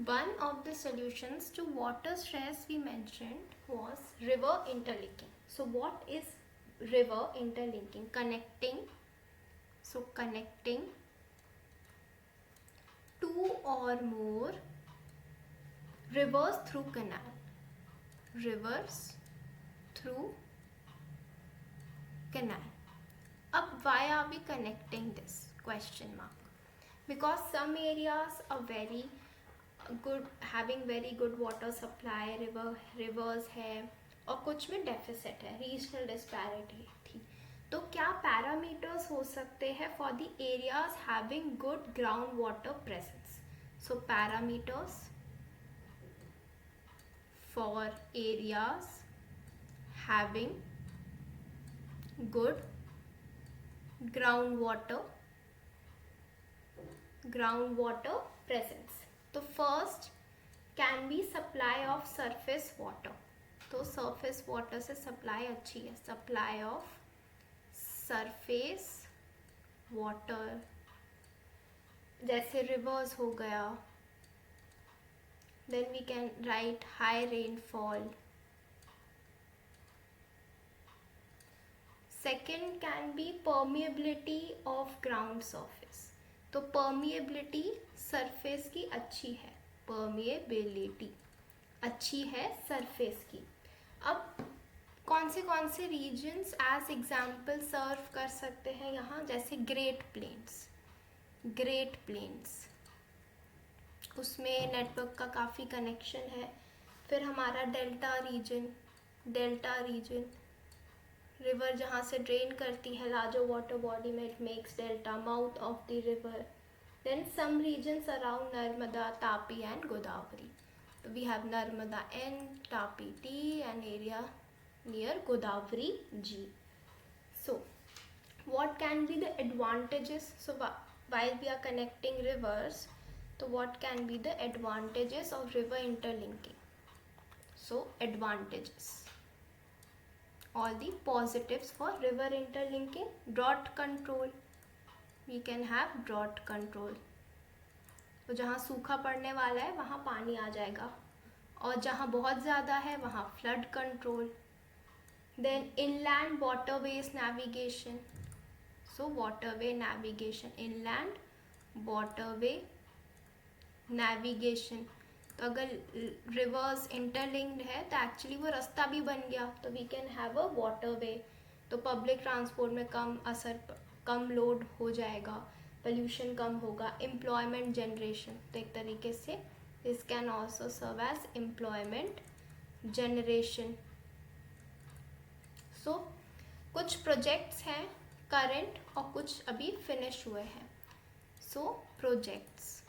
One of the solutions to water stress we mentioned was river interlinking. So what is river interlinking? Connecting two or more rivers through canal. Rivers through canal. Why are we connecting this? Question mark. Because some areas are very good, having very good water supply, rivers है और कुछ में deficit है, regional disparity थी. तो क्या parameters हो सकते हैं for the areas having good ground water presence? So parameters for areas having good groundwater presence. तो first can be supply of surface water. तो surface water से supply अच्छी है. supply of surface water जैसे rivers हो गया. then we can write high rainfall. Second can be permeability of ground surface. तो permeability surface की अच्छी है, permeability अच्छी है surface की. अब कौन से regions as example सर्व कर सकते हैं यहाँ? जैसे Great Plains, उसमें नेटवर्क का काफ़ी कनेक्शन है. फिर हमारा डेल्टा रीजन रिवर जहाँ से ड्रेन करती है लार्जर वाटर बॉडी में, it makes delta mouth of the river. Then some regions around Narmada, Tapi and Godavari. तो we have Narmada N, Tapi T and area near Godavari G. So what can be the advantages? So while we are connecting rivers, so what can be the advantages of river interlinking? So advantages, all the positives for river interlinking. Drought control, we can have drought control. तो जहाँ सूखा पड़ने वाला है वहाँ पानी आ जाएगा, और जहाँ बहुत ज़्यादा है वहाँ flood control. Then inland waterways navigation. So waterway navigation, inland waterway navigation. तो अगर रिवर्स इंटरलिंक्ड है तो एक्चुअली वो रास्ता भी बन गया, तो we can have a waterway. तो पब्लिक ट्रांसपोर्ट में कम लोड हो जाएगा, पोल्यूशन कम होगा, एम्प्लॉयमेंट जनरेशन. तो एक तरीके से this can also serve as employment generation. So कुछ प्रोजेक्ट्स हैं करंट और कुछ अभी फिनिश हुए हैं. सो प्रोजेक्ट्स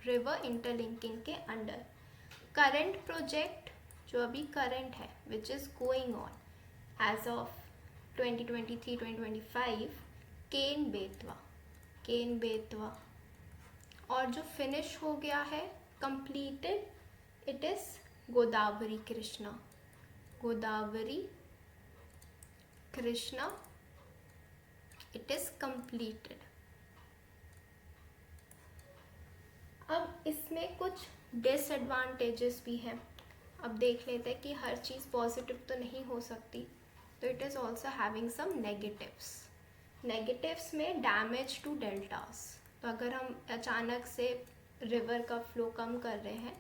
रिवर इंटरलिंकिंग के अंडर. करंट प्रोजेक्ट जो अभी करंट है which is going on as of 2023-2025, Ken Betwa. और जो फिनिश हो गया है, completed, it is Godavari Krishna, it is completed. अब इसमें कुछ डिसएडवांटेजेस भी हैं. अब देख लेते हैं कि हर चीज़ पॉजिटिव तो नहीं हो सकती, तो it is also having some negatives में डैमेज टू डेल्टास. तो अगर हम अचानक से रिवर का फ्लो कम कर रहे हैं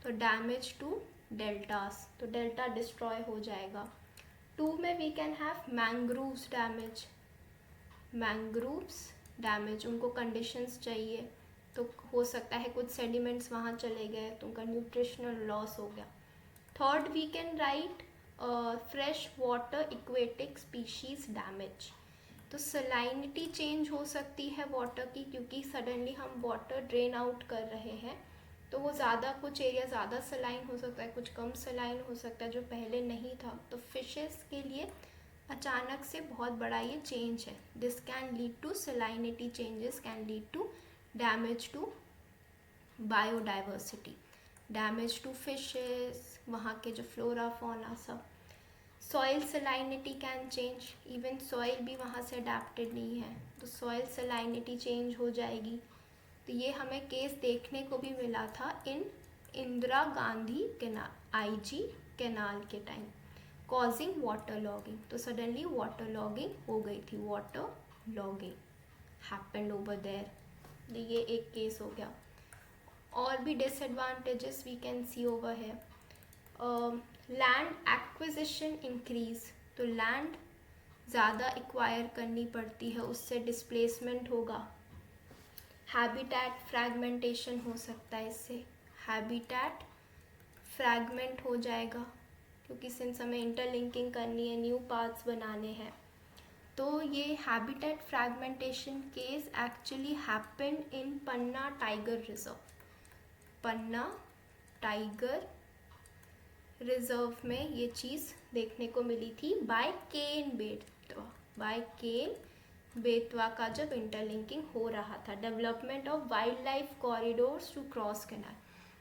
तो डैमेज टू डेल्टास, तो डेल्टा डिस्ट्रॉय हो जाएगा. 2 में we can have mangroves damage. उनको कंडीशंस चाहिए, तो हो सकता है कुछ सेडिमेंट्स वहाँ चले गए तो उनका न्यूट्रिशनल लॉस हो गया. Third we can write fresh water aquatic species damage. तो सलाइनिटी चेंज हो सकती है वाटर की, क्योंकि सडनली हम वाटर ड्रेन आउट कर रहे हैं, तो वो ज़्यादा, कुछ एरिया ज़्यादा सलाइन हो सकता है, कुछ कम सलाइन हो सकता है जो पहले नहीं था. तो फिशेस के लिए अचानक से बहुत बड़ा ये चेंज है. This can lead to salinity changes, can lead to damage to biodiversity, damage to fishes, वहाँ के जो फ्लोरा फौना सब. Soil salinity can change, even soil भी वहाँ से अडेप्टेड नहीं है, तो सॉइल सलाइनिटी चेंज हो जाएगी. तो ये हमें केस देखने को भी मिला था in Indira Gandhi canal, IG canal के टाइम, कॉजिंग वाटर लॉगिंग। तो सडनली वाटर लॉगिंग हो गई थी, water logging happened over there. ये एक केस हो गया। और भी disadvantages we can see over है। लैंड एक्विजिशन इंक्रीज, तो लैंड ज़्यादा एक्वायर करनी पड़ती है, उससे डिस्प्लेसमेंट होगा। हैबिटेट फ्रैगमेंटेशन हो सकता है, इससे हैबिटेट फ्रैगमेंट हो जाएगा, क्योंकि सिंस हमें इंटरलिंकिंग करनी है, न्यू पाथ्स बनाने हैं। तो ये habitat fragmentation case actually happened in Panna tiger reserve. Panna tiger reserve में ये चीज़ देखने को मिली थी बाय केन बेतवा, बाय केन बेतवा का जब इंटरलिंकिंग हो रहा था, development of wild life corridors to cross canal.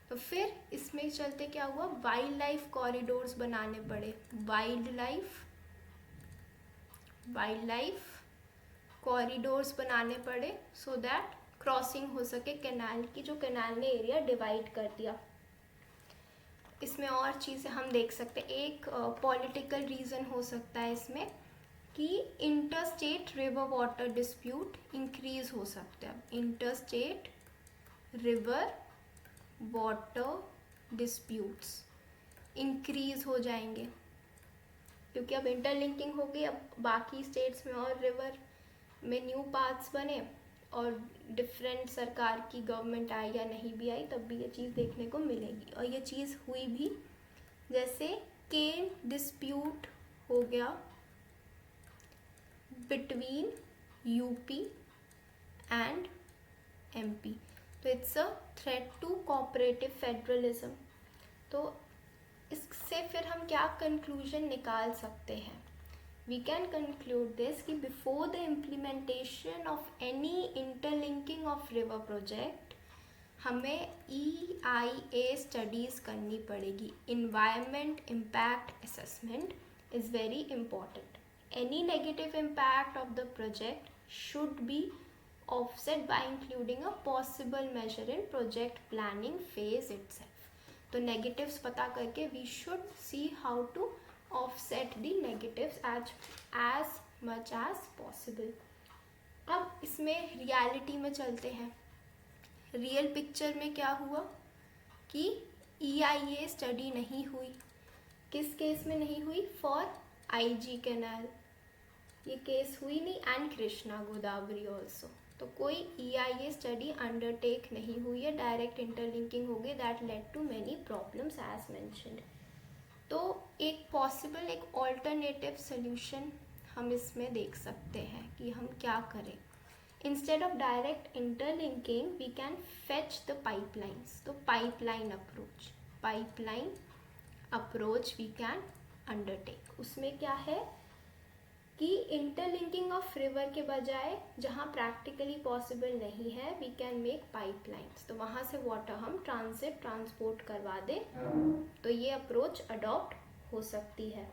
तो फिर इसमें चलते क्या हुआ, वाइल्ड लाइफ कॉरिडोर्स बनाने पड़े, वाइल्ड लाइफ कॉरिडोर्स बनाने पड़े सो दैट क्रॉसिंग हो सके कैनाल की, जो कैनाल ने एरिया डिवाइड कर दिया। इसमें और चीज़ें हम देख सकते हैं। एक पॉलिटिकल रीज़न हो सकता है इसमें कि interstate river water dispute increase हो सकते हैं। Interstate river water disputes increase हो जाएंगे, क्योंकि अब इंटरलिंकिंग हो गई, अब बाकी स्टेट्स में और रिवर में न्यू पाथ्स बने और डिफरेंट सरकार की गवर्नमेंट आई या नहीं भी आई, तब भी ये चीज़ देखने को मिलेगी। और ये चीज़ हुई भी, जैसे केन डिस्प्यूट हो गया बिटवीन यूपी एंड MP, तो it's a threat to cooperative federalism. तो इससे फिर हम क्या कंक्लूजन निकाल सकते हैं? We can conclude this कि before the implementation of any interlinking of river project हमें EIA studies करनी पड़ेगी। Environment impact assessment is very important. Any negative impact of the project should be offset by including a possible measure in project planning phase itself. तो negatives पता करके we should see how to offset the negatives as much as possible. अब इसमें reality में चलते हैं। Real picture में क्या हुआ कि EIA स्टडी नहीं हुई। किस केस में नहीं हुई? फॉर IG कैनाल ये केस हुई नहीं, एंड कृष्णा गोदावरी ऑल्सो। तो कोई EIA स्टडी अंडरटेक नहीं हुई है, डायरेक्ट इंटरलिंकिंग हो गई, that led to many problems as mentioned. तो एक पॉसिबल, एक ऑल्टरनेटिव सोल्यूशन हम इसमें देख सकते हैं कि हम क्या करें। Instead of direct interlinking we can fetch the pipelines. तो pipeline approach we can undertake. उसमें क्या है कि इंटरलिंकिंग ऑफ रिवर के बजाय जहाँ प्रैक्टिकली पॉसिबल नहीं है, वी कैन मेक पाइपलाइंस। तो वहाँ से वाटर हम ट्रांसपोर्ट करवा दें, तो ये अप्रोच अडॉप्ट हो सकती है।